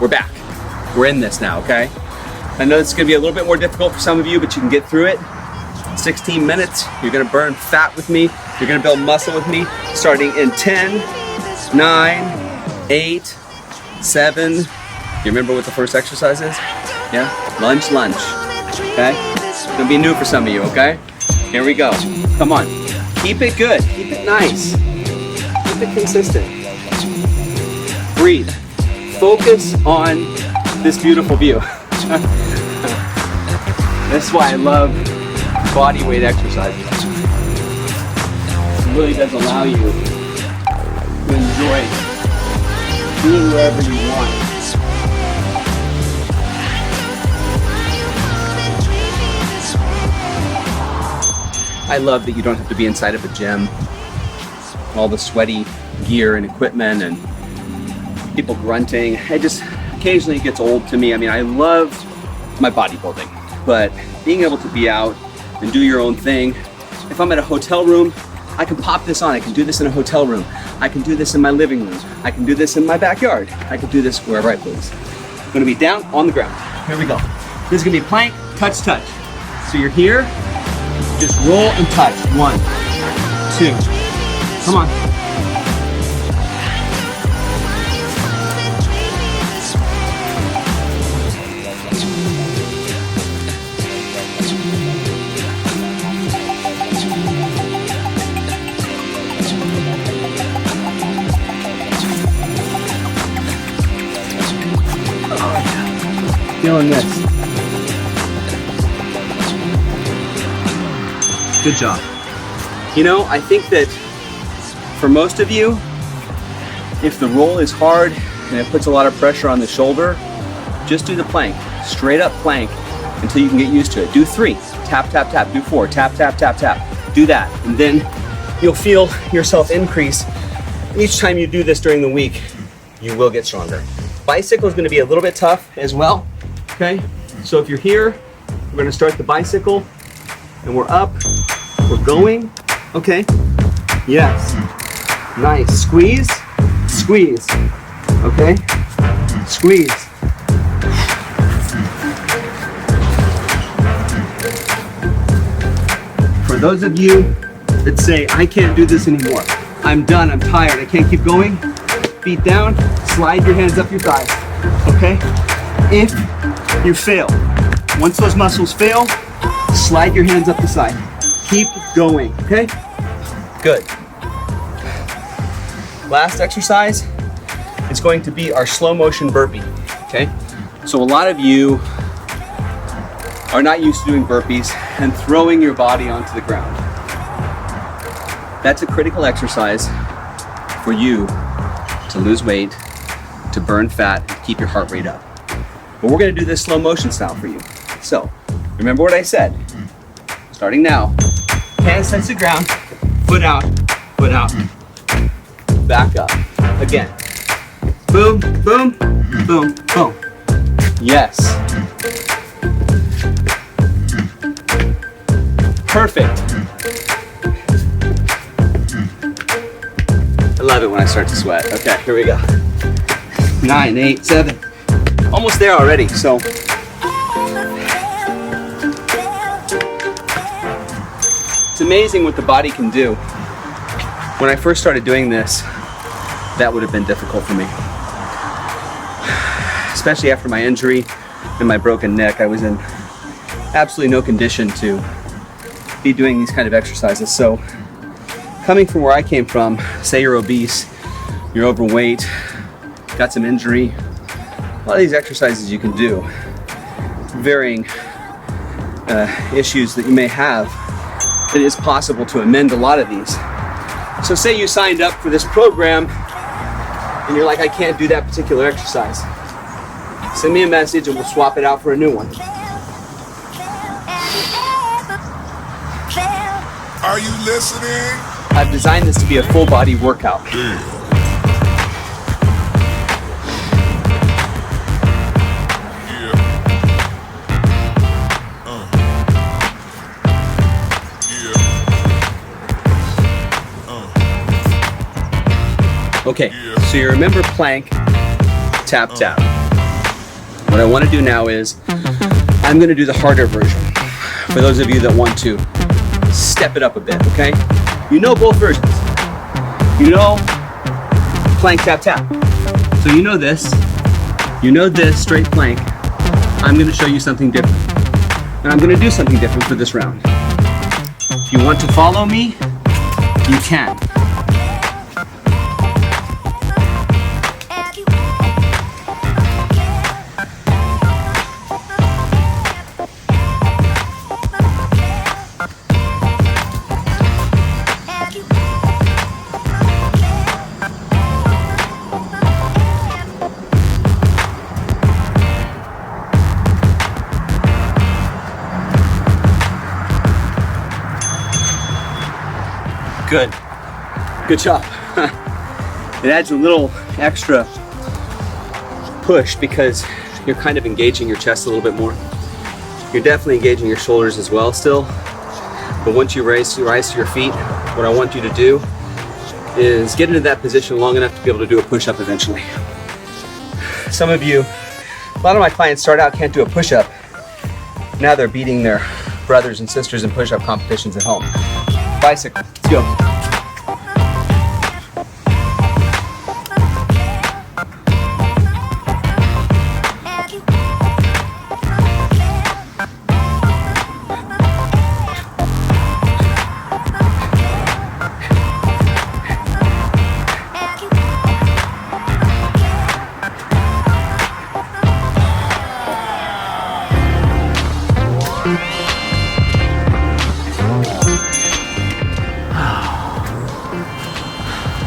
we're back. We're in this now, okay? I know it's gonna be a little bit more difficult for some of you, but you can get through it. 16 minutes, you're gonna burn fat with me. You're gonna build muscle with me, starting in 10, 9, 8, 7. You remember what the first exercise is? Yeah? Lunge, lunge, okay? It's gonna be new for some of you, okay? Here we go. Come on. Keep it good. Keep it nice. Keep it consistent. Breathe. Focus on this beautiful view. That's why I love body weight exercises. It really does allow you to enjoy being wherever you want. I love that you don't have to be inside of a gym. All the sweaty gear and equipment and people grunting. It just occasionally gets old to me. I mean, I love my bodybuilding, but being able to be out and do your own thing. If I'm at a hotel room, I can pop this on. I can do this in a hotel room. I can do this in my living room. I can do this in my backyard. I can do this wherever I please. I'm gonna be down on the ground. Here we go. This is gonna be plank, touch, touch. So you're here, just roll and touch. 1, 2. Come on. Feeling this. Good job. You know, I think that for most of you, if the roll is hard and it puts a lot of pressure on the shoulder, just do the plank, straight up plank until you can get used to it. Do 3, tap, tap, tap. Do 4, tap, tap, tap, tap. Do that, and then you'll feel yourself increase. Each time you do this during the week, you will get stronger. Bicycle is going to be a little bit tough as well, okay? So if you're here, we're going to start the bicycle, and we're up. We're going, okay? Yes. Nice. Squeeze, squeeze, okay? Squeeze. For those of you that say, I can't do this anymore, I'm done, I'm tired, I can't keep going, feet down, slide your hands up your thighs, okay? If you fail, once those muscles fail, slide your hands up the side. Keep going, okay? Good. Last exercise is going to be our slow motion burpee, okay? So a lot of you are not used to doing burpees and throwing your body onto the ground. That's a critical exercise for you to lose weight, to burn fat, and keep your heart rate up. But we're gonna do this slow motion style for you. So, remember what I said. Starting now, hands touch the ground, foot out, back up. Again, boom, boom, boom, boom. Yes. Perfect. I love it when I start to sweat. Okay, here we go. 9, 8, 7. Almost there already, so. It's amazing what the body can do. When I first started doing this, that would have been difficult for me. Especially after my injury and my broken neck, I was in absolutely no condition to be doing these kind of exercises. So coming from where I came from, say you're obese, you're overweight, got some injury, a lot of these exercises you can do, varying issues that you may have, it is possible to amend a lot of these. So say you signed up for this program and you're like, I can't do that particular exercise. Send me a message and we'll swap it out for a new one. Are you listening? I've designed this to be a full body workout. Okay, so you remember plank, tap, tap. What I want to do now is I'm going to do the harder version for those of you that want to step it up a bit, okay? You know both versions. You know plank, tap, tap. So you know this. You know this straight plank. I'm going to show you something different. And I'm going to do something different for this round. If you want to follow me, you can. Good. Good job. It adds a little extra push because you're kind of engaging your chest a little bit more. You're definitely engaging your shoulders as well still. But once you rise to your feet, what I want you to do is get into that position long enough to be able to do a push-up eventually. Some of you, a lot of my clients start out can't do a push-up. Now they're beating their brothers and sisters in push-up competitions at home. Bicycle, let's go.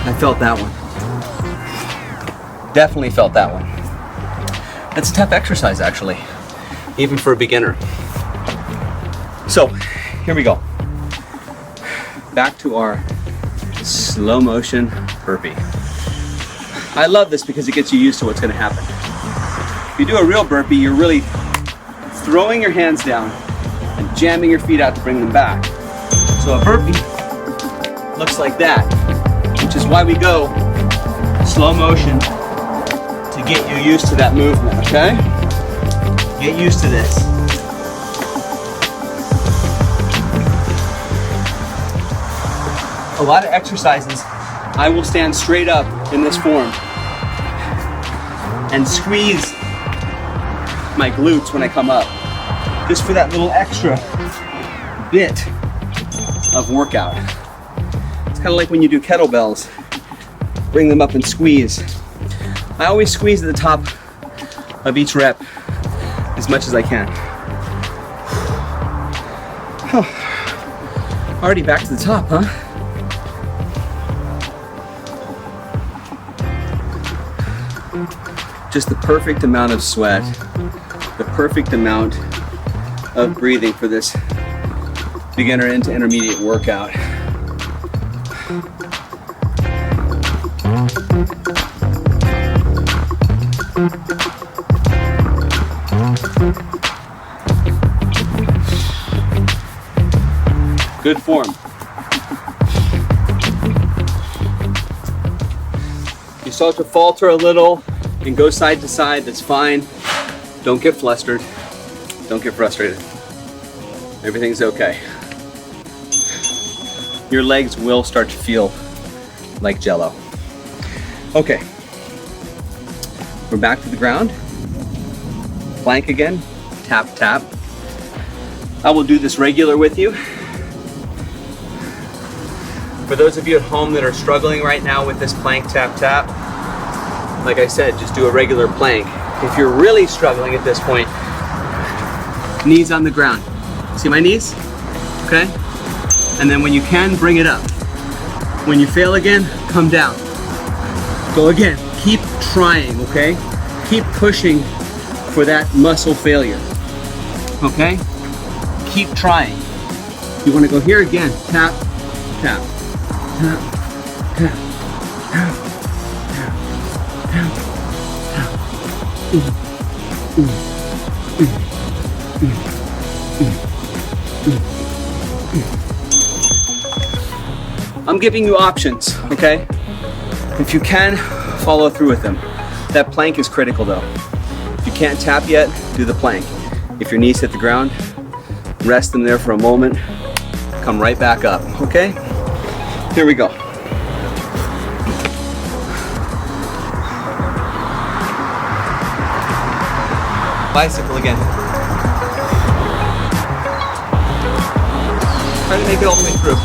I felt that one. Definitely felt that one. That's a tough exercise actually, even for a beginner. So, here we go. Back to our slow motion burpee. I love this because it gets you used to what's going to happen. If you do a real burpee, you're really throwing your hands down and jamming your feet out to bring them back. So a burpee looks like that, which is why we go slow motion to get you used to that movement, okay? Get used to this. A lot of exercises, I will stand straight up in this form and squeeze my glutes when I come up, just for that little extra bit of workout. It's kind of like when you do kettlebells, bring them up and squeeze. I always squeeze at the top of each rep as much as I can. Oh, already back to the top, huh? Just the perfect amount of sweat, the perfect amount of breathing for this beginner into intermediate workout. Good form. You start to falter a little and go side to side, that's fine. Don't get flustered. Don't get frustrated. Everything's okay. Your legs will start to feel like jello. Okay. We're back to the ground. Plank again. Tap, tap. I will do this regular with you. For those of you at home that are struggling right now with this plank, tap, tap, like I said, just do a regular plank. If you're really struggling at this point, knees on the ground. See my knees? Okay? And then when you can, bring it up. When you fail again, come down. Go again. Keep trying, okay? Keep pushing for that muscle failure. Okay? Keep trying. You want to go here again. Tap, tap, tap, tap, tap, tap, tap, tap. I'm giving you options, okay? If you can, follow through with them. That plank is critical though. If you can't tap yet, do the plank. If your knees hit the ground, rest them there for a moment, come right back up, okay? Here we go. Bicycle again. Try to make it all the way through.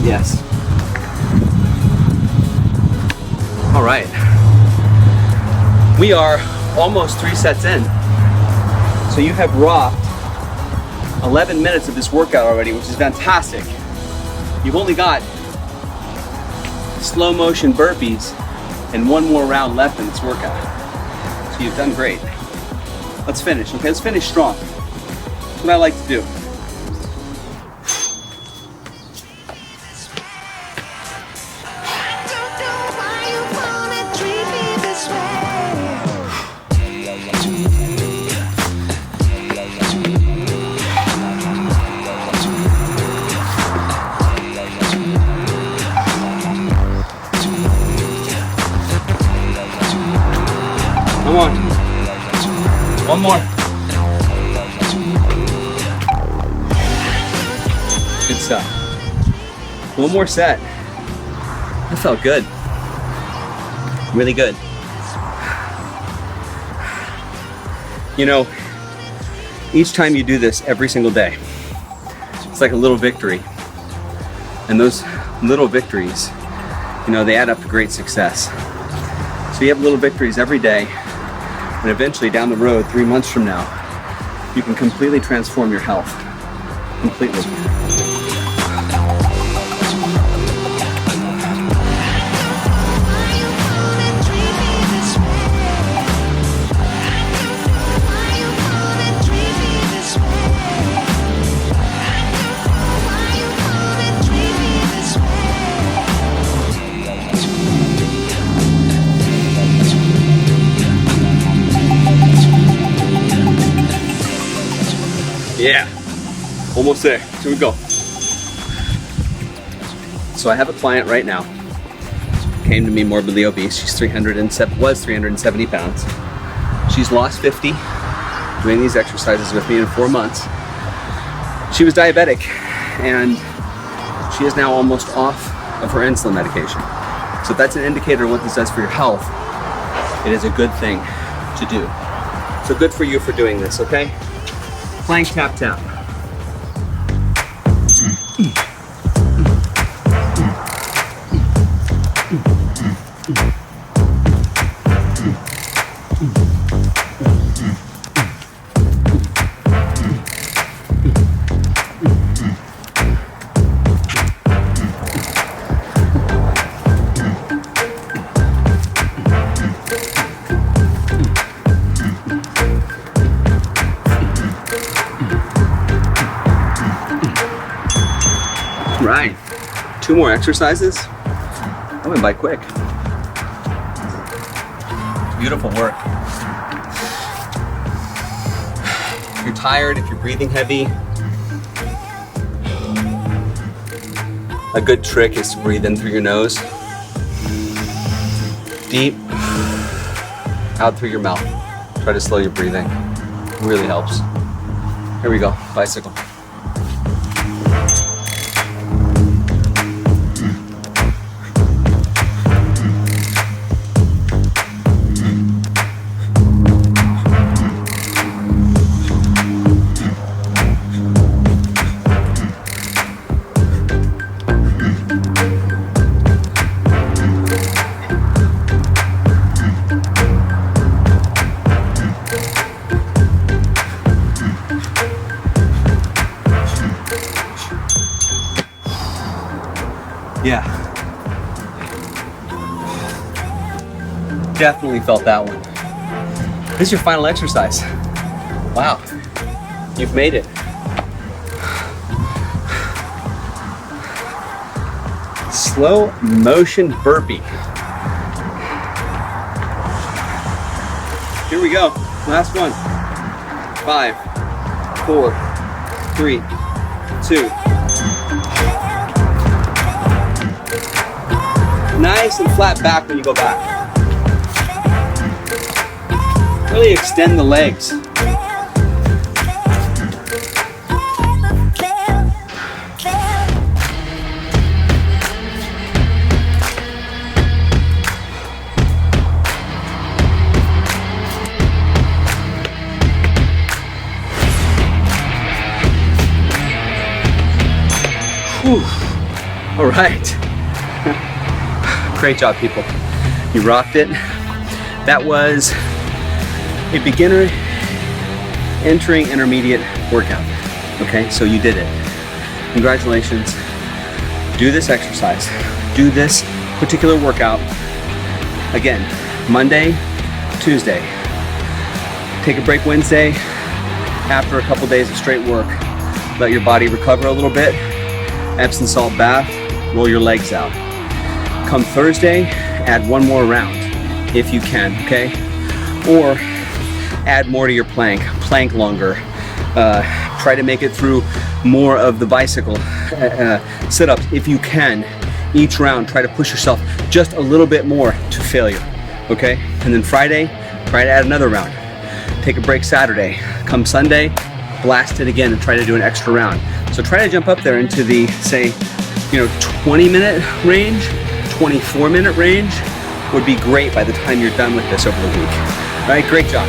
Yes. All right. We are almost 3 sets in. So you have rocked 11 minutes of this workout already, which is fantastic. You've only got slow motion burpees and 1 more round left in this workout. So you've done great. Let's finish, okay? Let's finish strong. That's what I like to do. Come on. 1 more. Good stuff. 1 more set. That felt good. Really good. You know, each time you do this every single day, it's like a little victory. And those little victories, you know, they add up to great success. So you have little victories every day. And eventually down the road, 3 months from now, you can completely transform your health. Completely. Yeah, almost there. Here we go. So I have a client right now. Came to me morbidly obese. She's 370 pounds. She's lost 50 doing these exercises with me in 4 months. She was diabetic and she is now almost off of her insulin medication. So if that's an indicator of what this does for your health, it is a good thing to do. So good for you for doing this, okay? Plank tap tap. Right, 2 more exercises. That went by quick. Beautiful work. If you're tired, if you're breathing heavy, a good trick is to breathe in through your nose. Deep, out through your mouth. Try to slow your breathing. It really helps. Here we go, bicycle. Definitely felt that one. This is your final exercise. Wow, you've made it. Slow motion burpee. Here we go, last one. 5, 4, 3, 2. Nice and flat back when you go back. Really extend the legs. Whew. All right. Great job, people. You rocked it. That was a beginner entering intermediate workout. Okay, so you did it. Congratulations. Do this exercise. Do this particular workout again, Monday, Tuesday. Take a break Wednesday. After a couple days of straight work, let your body recover a little bit. Epsom salt bath, roll your legs out. Come Thursday, add one more round if you can, okay? Or add more to your plank longer. Try to make it through more of the bicycle sit-ups if you can. Each round, try to push yourself just a little bit more to failure, okay? And then Friday, try to add another round. Take a break Saturday. Come Sunday, blast it again and try to do an extra round. So try to jump up there into the, say, 20-minute range, 24-minute range would be great by the time you're done with this over the week. All right, great job.